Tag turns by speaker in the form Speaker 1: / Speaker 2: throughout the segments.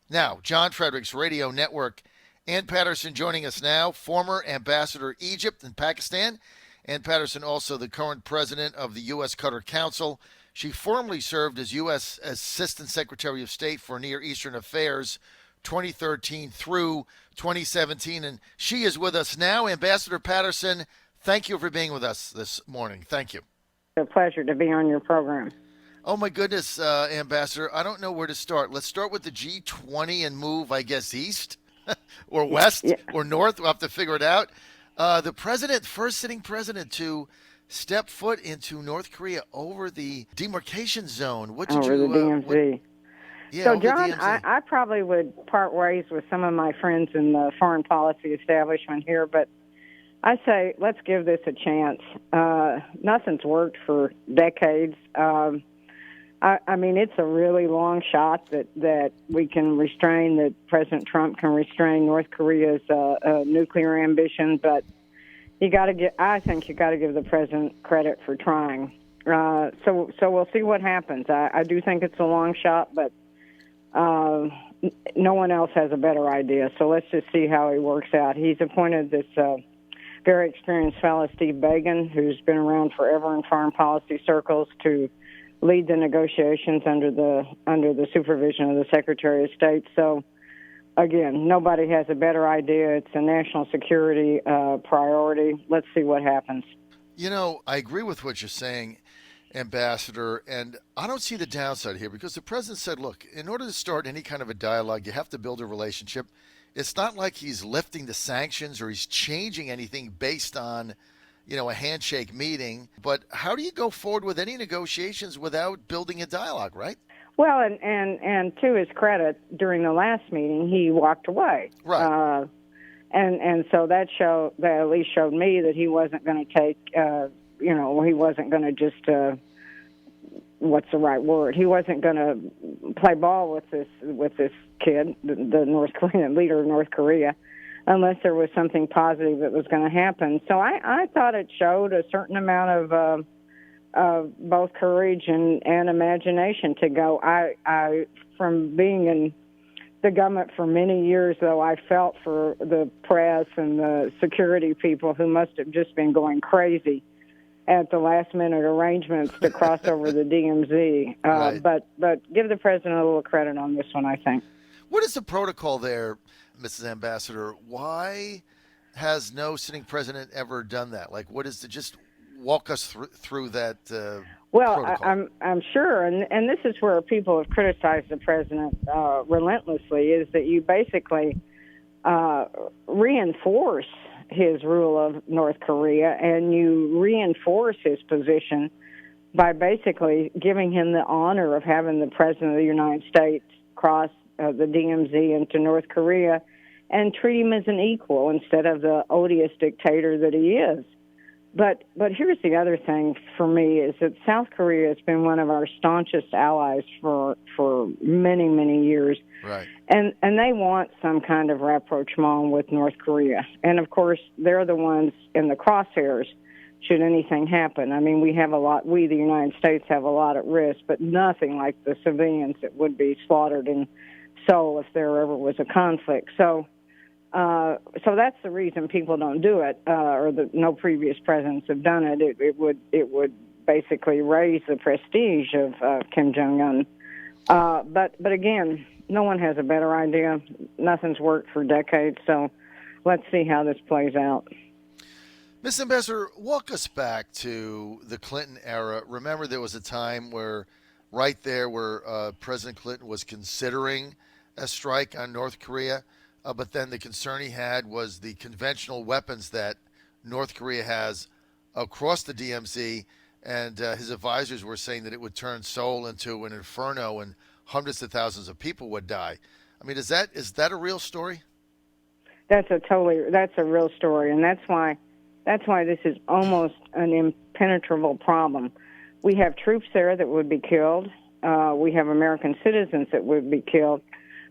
Speaker 1: Now, John Fredericks Radio Network. Ann Patterson joining us now, former ambassador Egypt and Pakistan. Ann Patterson, also the current president of the U.S. Qatar Council. She formerly served as U.S. Assistant Secretary of State for Near Eastern Affairs 2013 through 2017. And she is with us now. Ambassador Patterson, thank you for being with us this morning. Thank you.
Speaker 2: It's a pleasure to be on your program.
Speaker 1: Oh, my goodness, Ambassador. I don't know where to start. Let's start with the G20 and move, I guess, east or west or north. We'll have to figure it out. The president, first sitting president to step foot into North Korea over the demarcation zone. What did
Speaker 2: over
Speaker 1: you...
Speaker 2: the DMZ. So, John, I probably would part ways with some of my friends in the foreign policy establishment here, but I say let's give this a chance. Nothing's worked for decades. I mean, it's a really long shot that we can restrain, that President Trump can restrain North Korea's nuclear ambition, but I think you got to give the president credit for trying. So we'll see what happens. I do think it's a long shot, but no one else has a better idea. So let's just see how he works out. He's appointed this very experienced fellow, Steve Bagan, who's been around forever in foreign policy circles, to lead the negotiations under the supervision of the Secretary of State. So, again, nobody has a better idea. It's a national security priority. Let's see what happens.
Speaker 1: You know, I agree with what you're saying, Ambassador, and I don't see the downside here because the president said, look, in order to start any kind of a dialogue, you have to build a relationship. It's not like he's lifting the sanctions or he's changing anything based on, a handshake meeting. But how do you go forward with any negotiations without building a dialogue, right?
Speaker 2: Well, and to his credit, during the last meeting, he walked away.
Speaker 1: Right.
Speaker 2: And so that at least showed me that he wasn't going to take, he wasn't going to just, what's the right word? He wasn't going to play ball with this kid, the North Korean leader of North Korea, unless there was something positive that was going to happen. So I thought it showed a certain amount of both courage and imagination to go. I from being in the government for many years, though, I felt for the press and the security people who must have just been going crazy at the last-minute arrangements to cross over the DMZ.
Speaker 1: Right.
Speaker 2: But give the president a little credit on this one, I think.
Speaker 1: What is the protocol there, Mrs. Ambassador? Why has no sitting president ever done that? Like, what is just walk us through that protocol?
Speaker 2: I'm sure, and this is where people have criticized the president relentlessly, is that you basically reinforce his rule of North Korea, and you reinforce his position by basically giving him the honor of having the president of the United States cross the DMZ into North Korea and treat him as an equal instead of the odious dictator that he is. But here's the other thing for me, is that South Korea has been one of our staunchest allies for many, many years.
Speaker 1: Right.
Speaker 2: And they want some kind of rapprochement with North Korea. And, of course, they're the ones in the crosshairs should anything happen. I mean, we, the United States, have a lot at risk, but nothing like the civilians that would be slaughtered in Seoul if there ever was a conflict. So that's the reason people don't do it, or no previous presidents have done it. It would basically raise the prestige of Kim Jong-un. But again, no one has a better idea. Nothing's worked for decades, so let's see how this plays out.
Speaker 1: Ms. Ambassador, walk us back to the Clinton era. Remember, there was a time where President Clinton was considering a strike on North Korea, but then the concern he had was the conventional weapons that North Korea has across the DMZ, and his advisors were saying that it would turn Seoul into an inferno and hundreds of thousands of people would die. I mean, is that a real story?
Speaker 2: That's a real story, and that's why this is almost an impenetrable problem. We have troops there that would be killed. We have American citizens that would be killed.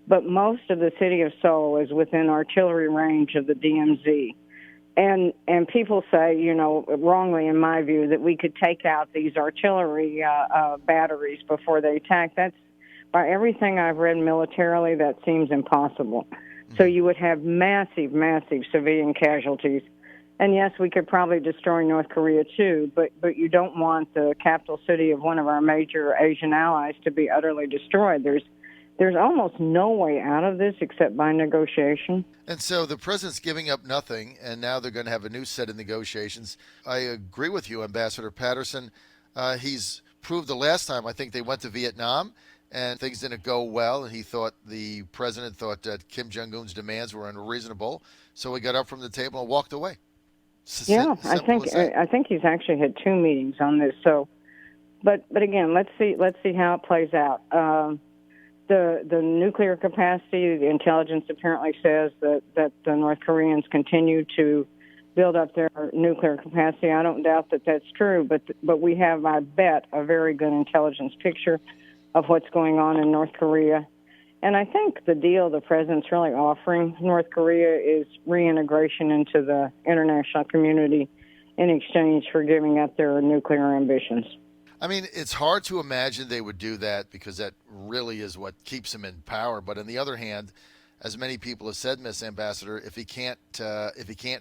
Speaker 2: But most of the city of Seoul is within artillery range of the DMZ. And people say, wrongly in my view, that we could take out these artillery batteries before they attack. by everything I've read militarily, that seems impossible. So you would have massive, massive civilian casualties. And yes, we could probably destroy North Korea too, but you don't want the capital city of one of our major Asian allies to be utterly destroyed. There's almost no way out of this except by negotiation.
Speaker 1: And so the president's giving up nothing, and now they're going to have a new set of negotiations. I agree with you, Ambassador Patterson. He's proved the last time, I think they went to Vietnam, and things didn't go well, and the president thought that Kim Jong-un's demands were unreasonable, so he got up from the table and walked away.
Speaker 2: Yeah, I think he's actually had 2 meetings on this. So, but again, let's see how it plays out. The nuclear capacity, the intelligence apparently says that the North Koreans continue to build up their nuclear capacity. I don't doubt that that's true, but we have, I bet, a very good intelligence picture of what's going on in North Korea. And I think the deal the president's really offering North Korea is reintegration into the international community in exchange for giving up their nuclear ambitions.
Speaker 1: I mean, it's hard to imagine they would do that because that really is what keeps them in power. But on the other hand, as many people have said, Miss Ambassador, if he can't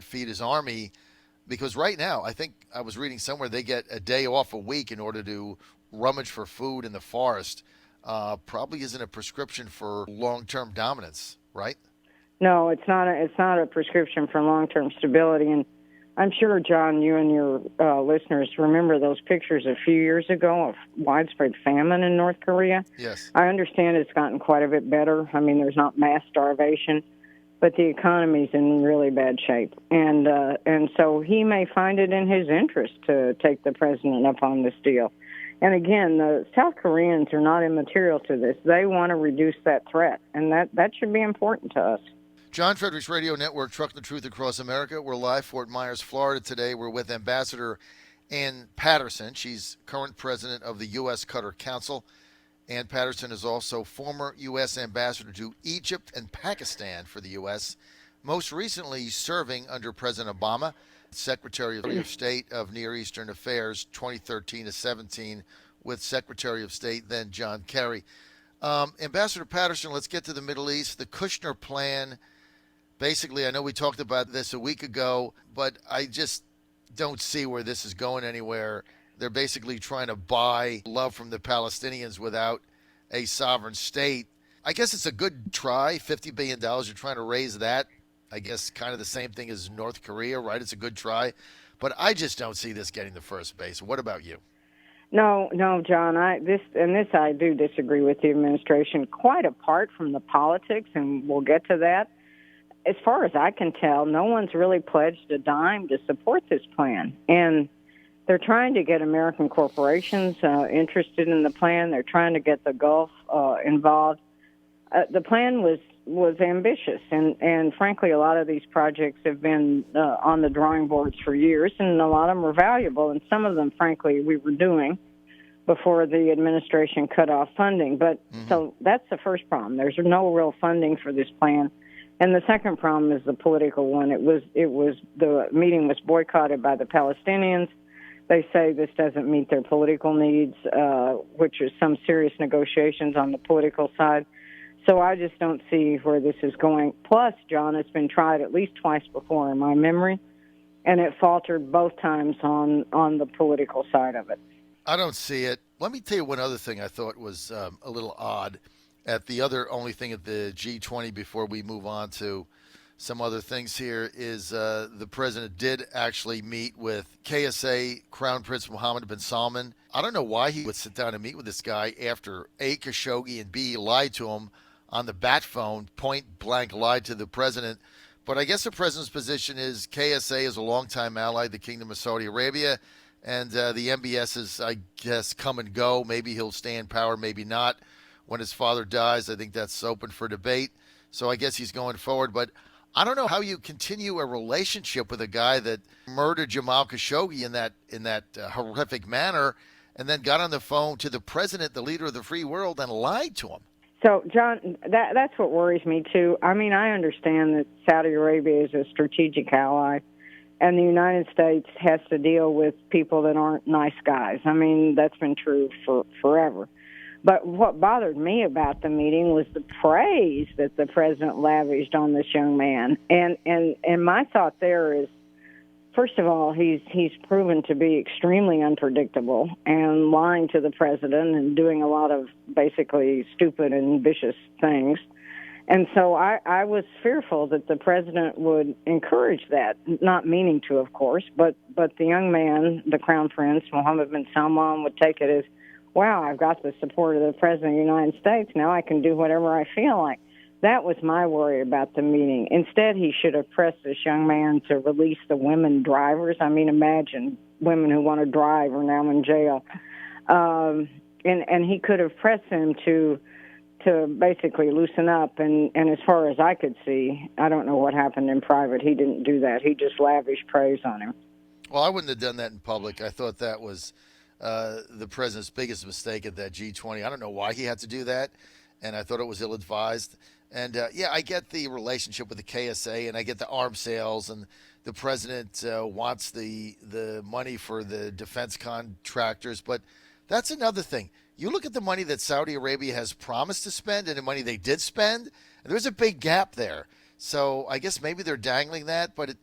Speaker 1: feed his army, because right now I think I was reading somewhere they get a day off a week in order to rummage for food in the forest. Probably isn't a prescription for long-term dominance, right?
Speaker 2: No, it's not a prescription for long-term stability. And I'm sure, John, you and your listeners remember those pictures a few years ago of widespread famine in North Korea.
Speaker 1: Yes.
Speaker 2: I understand it's gotten quite a bit better. I mean, there's not mass starvation, but the economy's in really bad shape. And so he may find it in his interest to take the president up on this deal. And again, the South Koreans are not immaterial to this. They want to reduce that threat, and that should be important to us.
Speaker 1: John Fredericks Radio Network, Trucking the Truth Across America. We're live, Fort Myers, Florida today. We're with Ambassador Ann Patterson. She's current president of the U.S. Qatar Council. Ann Patterson is also former U.S. ambassador to Egypt and Pakistan for the U.S., most recently serving under President Obama, Secretary of State of Near Eastern Affairs, 2013 to 17, with Secretary of State then John Kerry. Ambassador Patterson, let's get to the Middle East. The Kushner plan, basically, I know we talked about this a week ago, but I just don't see where this is going anywhere. They're basically trying to buy love from the Palestinians without a sovereign state. I guess it's a good try, $50 billion. You're trying to raise that. I guess kind of the same thing as North Korea, right? It's a good try. But I just don't see this getting the first base. What about you?
Speaker 2: No, John. I do disagree with the administration, quite apart from the politics, and we'll get to that. As far as I can tell, no one's really pledged a dime to support this plan. And they're trying to get American corporations interested in the plan. They're trying to get the Gulf involved. The plan was ambitious, and frankly, a lot of these projects have been on the drawing boards for years, and a lot of them are valuable, and some of them, frankly, we were doing before the administration cut off funding. But so that's the first problem. There's no real funding for this plan. And the second problem is the political one. The meeting was boycotted by the Palestinians. They say this doesn't meet their political needs, which is some serious negotiations on the political side. So I just don't see where this is going. Plus, John, it's been tried at least twice before in my memory, and it faltered both times on the political side of it.
Speaker 1: I don't see it. Let me tell you one other thing I thought was a little odd at the only thing at the G20 before we move on to some other things here is the president did actually meet with KSA Crown Prince Mohammed bin Salman. I don't know why he would sit down and meet with this guy after A, Khashoggi, and B, lied to him on the bat phone, point blank lied to the president. But I guess the president's position is KSA is a longtime ally, the Kingdom of Saudi Arabia, and the MBS is, I guess, come and go. Maybe he'll stay in power, maybe not. When his father dies, I think that's open for debate. So I guess he's going forward. But I don't know how you continue a relationship with a guy that murdered Jamal Khashoggi in that horrific manner and then got on the phone to the president, the leader of the free world, and lied to him.
Speaker 2: So, John, that's what worries me, too. I mean, I understand that Saudi Arabia is a strategic ally, and the United States has to deal with people that aren't nice guys. I mean, that's been true for forever. But what bothered me about the meeting was the praise that the president lavished on this young man. And my thought there is, first of all, he's proven to be extremely unpredictable and lying to the president and doing a lot of basically stupid and vicious things. And so I was fearful that the president would encourage that, not meaning to, of course, but the young man, the Crown Prince, Mohammed bin Salman, would take it as, wow, I've got the support of the President of the United States. Now I can do whatever I feel like. That was my worry about the meeting. Instead, he should have pressed this young man to release the women drivers. I mean, imagine women who want to drive are now in jail. And he could have pressed him to basically loosen up. And as far as I could see, I don't know what happened in private. He didn't do that. He just lavished praise on him.
Speaker 1: Well, I wouldn't have done that in public. I thought that was the president's biggest mistake at that G20. I don't know why he had to do that, and I thought it was ill-advised. And, yeah, I get the relationship with the KSA, and I get the arms sales, and the president wants the money for the defense contractors. But that's another thing. You look at the money that Saudi Arabia has promised to spend and the money they did spend, and there's a big gap there. So I guess maybe they're dangling that, but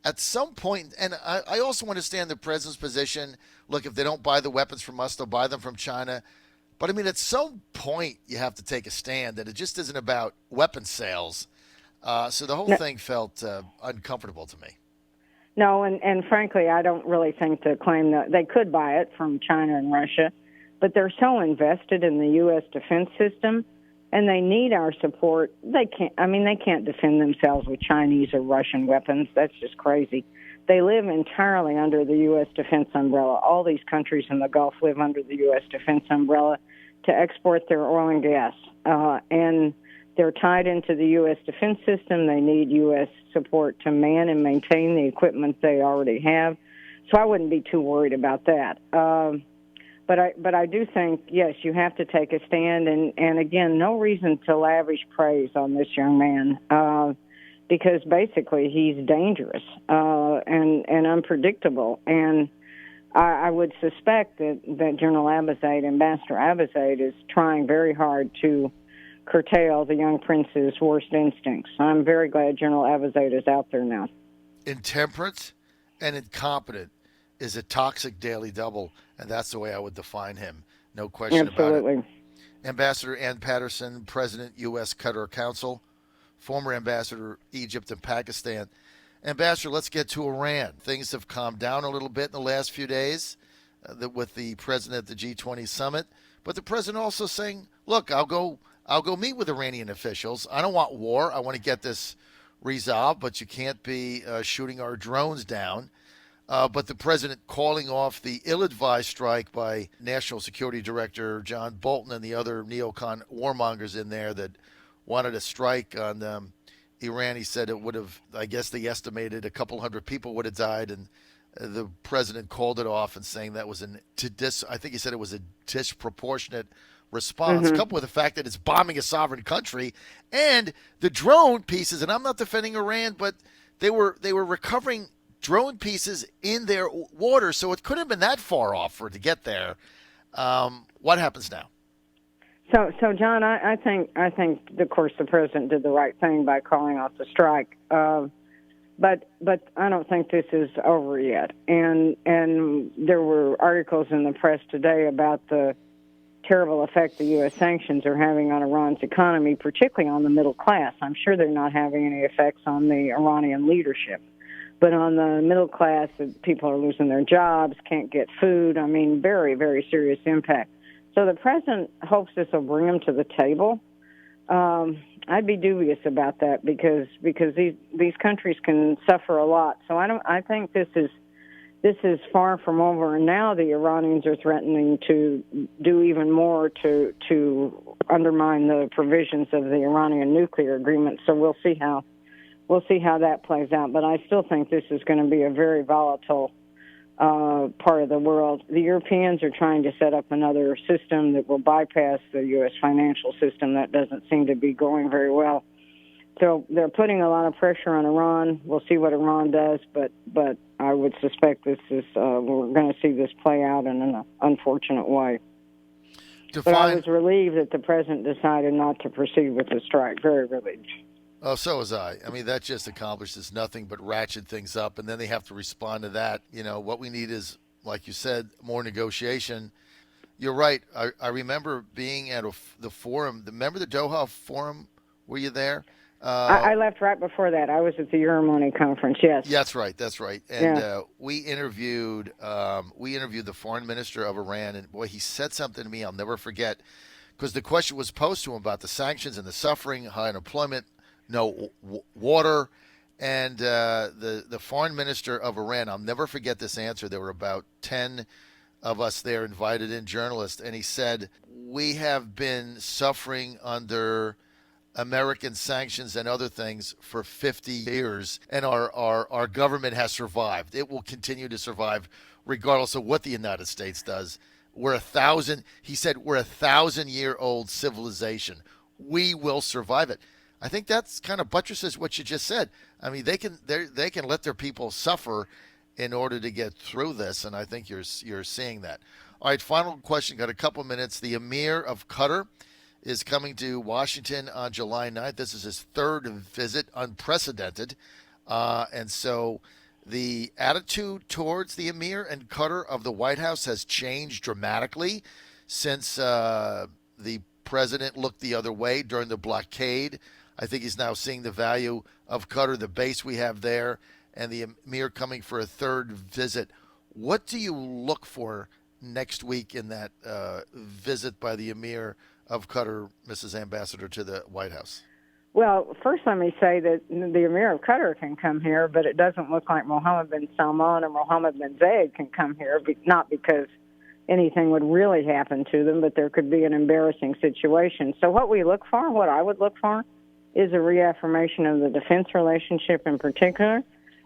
Speaker 1: at some point, and I also understand the president's position. Look, if they don't buy the weapons from us, they'll buy them from China. But, I mean, at some point you have to take a stand, that it just isn't about weapon sales. So the whole thing felt uncomfortable to me.
Speaker 2: No, and frankly, I don't really think the claim that they could buy it from China and Russia, but they're so invested in the U.S. defense system, and they need our support. They can't defend themselves with Chinese or Russian weapons. That's just crazy. They live entirely under the U.S. defense umbrella. All these countries in the Gulf live under the U.S. defense umbrella to export their oil and gas. And they're tied into the U.S. defense system. They need U.S. support to man and maintain the equipment they already have. So I wouldn't be too worried about that. But I do think, yes, you have to take a stand. And again, no reason to lavish praise on this young man. Because basically he's dangerous and unpredictable. And I would suspect that General Abizaid, Ambassador Abizaid, is trying very hard to curtail the young prince's worst instincts. I'm very glad General Abizaid is out there now.
Speaker 1: Intemperate and incompetent is a toxic daily double, and that's the way I would define him. No question
Speaker 2: Absolutely.
Speaker 1: about it. Ambassador Ann Patterson, President, U.S. Qatar Council, former Ambassador, Egypt and Pakistan. Ambassador, let's get to Iran. Things have calmed down a little bit in the last few days with the president at the G20 summit. But the president also saying, look, I'll go meet with Iranian officials. I don't want war. I want to get this resolved, but you can't be shooting our drones down. But the president calling off the ill-advised strike by National Security Director John Bolton and the other neocon warmongers in there that wanted a strike on Iran. He said it would have, I guess they estimated a couple hundred people would have died, and the president called it off and saying that was I think he said it was a disproportionate response, coupled with the fact that it's bombing a sovereign country. And the drone pieces, and I'm not defending Iran, but they were recovering drone pieces in their water, so it couldn't have been that far off for it to get there. What happens now?
Speaker 2: So John, I think, of course, the president did the right thing by calling off the strike. But I don't think this is over yet. And there were articles in the press today about the terrible effect the U.S. sanctions are having on Iran's economy, particularly on the middle class. I'm sure they're not having any effects on the Iranian leadership. But on the middle class, people are losing their jobs, can't get food. I mean, very, very serious impact. So the president hopes this will bring him to the table. I'd be dubious about that because these countries can suffer a lot. So I think this is far from over. And now the Iranians are threatening to do even more to undermine the provisions of the Iranian nuclear agreement. So we'll see how that plays out. But I still think this is going to be a very volatile part of the world. The Europeans are trying to set up another system that will bypass the U.S. financial system. That doesn't seem to be going very well. So they're putting a lot of pressure on Iran. We'll see what Iran does, but I would suspect this is we're going to see this play out in an unfortunate way. But I was relieved that the president decided not to proceed with the strike. Very relieved.
Speaker 1: Oh, so was I. I mean, that just accomplishes nothing but ratchet things up, and then they have to respond to that. What we need is, like you said, more negotiation. You're right. I remember being at the forum. Remember the Doha forum? Were you there?
Speaker 2: I left right before that. I was at the Euromoni conference. Yes.
Speaker 1: That's right. And we interviewed the foreign minister of Iran, and boy, he said something to me I'll never forget, because the question was posed to him about the sanctions and the suffering, high unemployment, no water, and the foreign minister of Iran. I'll never forget this answer. There were about 10 of us there, invited in journalists, and he said, "We have been suffering under American sanctions and other things for 50 years, and our government has survived. It will continue to survive regardless of what the United States does. We're 1,000-year-old civilization. We will survive it." I think that's kind of buttresses what you just said. I mean, they can let their people suffer in order to get through this, and I think you're seeing that. All right, final question. Got a couple minutes. The Emir of Qatar is coming to Washington on July 9th. This is his third visit, unprecedented. And so the attitude towards the Emir and Qatar of the White House has changed dramatically since the president looked the other way during the blockade. I think he's now seeing the value of Qatar, the base we have there, and the Emir coming for a third visit. What do you look for next week in that visit by the Emir of Qatar, Mrs. Ambassador, to the White House?
Speaker 2: Well, first let me say that the Emir of Qatar can come here, but it doesn't look like Mohammed bin Salman or Mohammed bin Zayed can come here, not because anything would really happen to them, but there could be an embarrassing situation. So what I would look for, is a reaffirmation of the defense relationship in particular,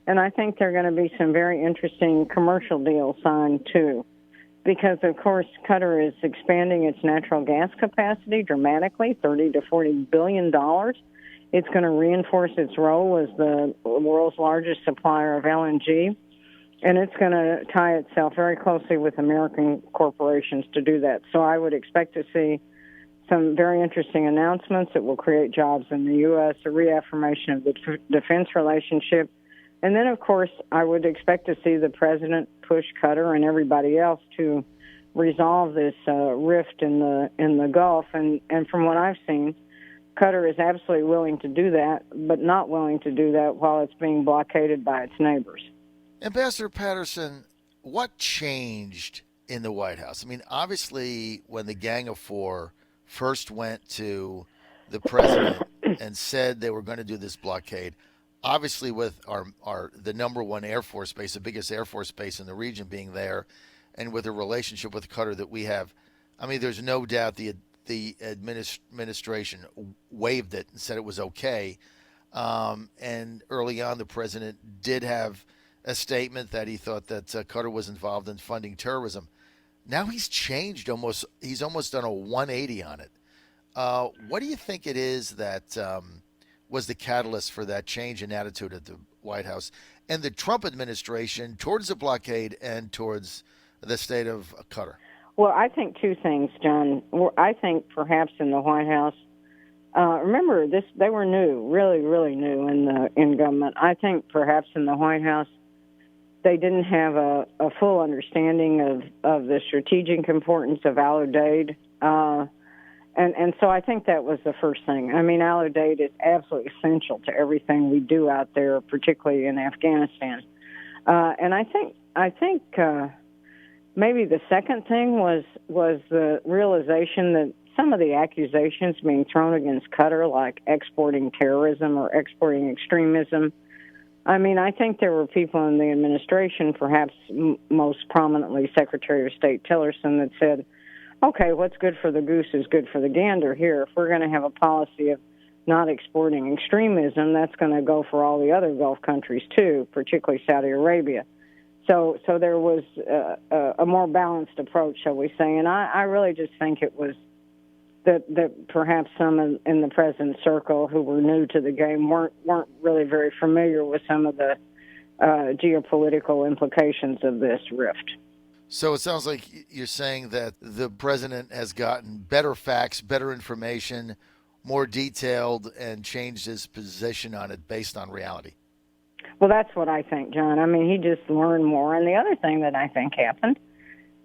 Speaker 2: and I think there are going to be some very interesting commercial deals signed, too. Because, of course, Qatar is expanding its natural gas capacity dramatically, $30 to $40 billion. It's going to reinforce its role as the world's largest supplier of LNG, and it's going to tie itself very closely with American corporations to do that. So I would expect to see some very interesting announcements that will create jobs in the U.S., a reaffirmation of the defense relationship. And then, of course, I would expect to see the president push Qatar and everybody else to resolve this rift in the Gulf. And from what I've seen, Qatar is absolutely willing to do that, but not willing to do that while it's being blockaded by its neighbors.
Speaker 1: Ambassador Patterson, what changed in the White House? I mean, obviously, when the Gang of Four first went to the president and said they were going to do this blockade, obviously with the number one Air Force base, the biggest Air Force base in the region being there, and with the relationship with Qatar that we have, I mean, there's no doubt the administration waived it and said it was okay. And early on, the president did have a statement that he thought that Qatar was involved in funding terrorism. Now he's changed almost. He's almost done a 180 on it. What do you think it is that was the catalyst for that change in attitude at the White House and the Trump administration towards the blockade and towards the state of Qatar?
Speaker 2: Well, I think two things, John. I think perhaps in the White House, remember this, they were new, really, really new in government. I think perhaps in the White House, they didn't have a full understanding of the strategic importance of Al-Udeid. And so I think that was the first thing. I mean, Al-Udeid is absolutely essential to everything we do out there, particularly in Afghanistan. And I think maybe the second thing was the realization that some of the accusations being thrown against Qatar, like exporting terrorism or exporting extremism, I mean, I think there were people in the administration, perhaps most prominently Secretary of State Tillerson, that said, okay, what's good for the goose is good for the gander here. If we're going to have a policy of not exporting extremism, that's going to go for all the other Gulf countries too, particularly Saudi Arabia. So there was a more balanced approach, shall we say. And I really just think it was that perhaps some in the president's circle who were new to the game weren't really very familiar with some of the geopolitical implications of this rift.
Speaker 1: So it sounds like you're saying that the president has gotten better facts, better information, more detailed, and changed his position on it based on reality.
Speaker 2: Well, that's what I think, John. I mean, he just learned more. And the other thing that I think happened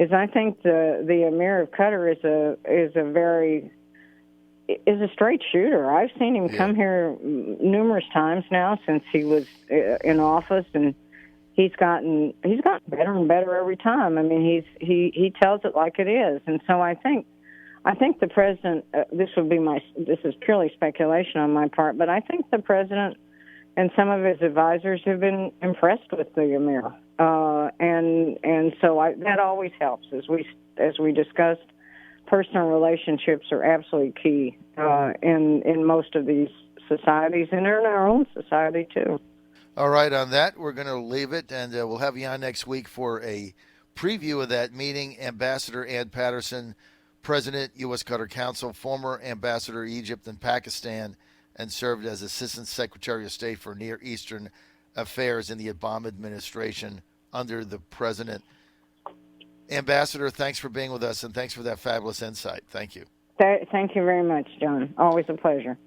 Speaker 2: is I think the Emir of Qatar is a straight shooter. I've seen him come here numerous times now since he was in office, and he's gotten better and better every time. I mean, he tells it like it is, and so I think the president. This is purely speculation on my part, but I think the president and some of his advisors have been impressed with the Emir, and so that always helps. As we discussed, personal relationships are absolutely key in most of these societies, and in our own society too.
Speaker 1: All right, on that, we're going to leave it, and we'll have you on next week for a preview of that meeting. Ambassador Ann Patterson, President, U.S. Qatar Council, former Ambassador Egypt and Pakistan, and served as Assistant Secretary of State for Near Eastern Affairs in the Obama administration under the President. Ambassador, thanks for being with us, and thanks for that fabulous insight. Thank you.
Speaker 2: Thank you very much, John. Always a pleasure.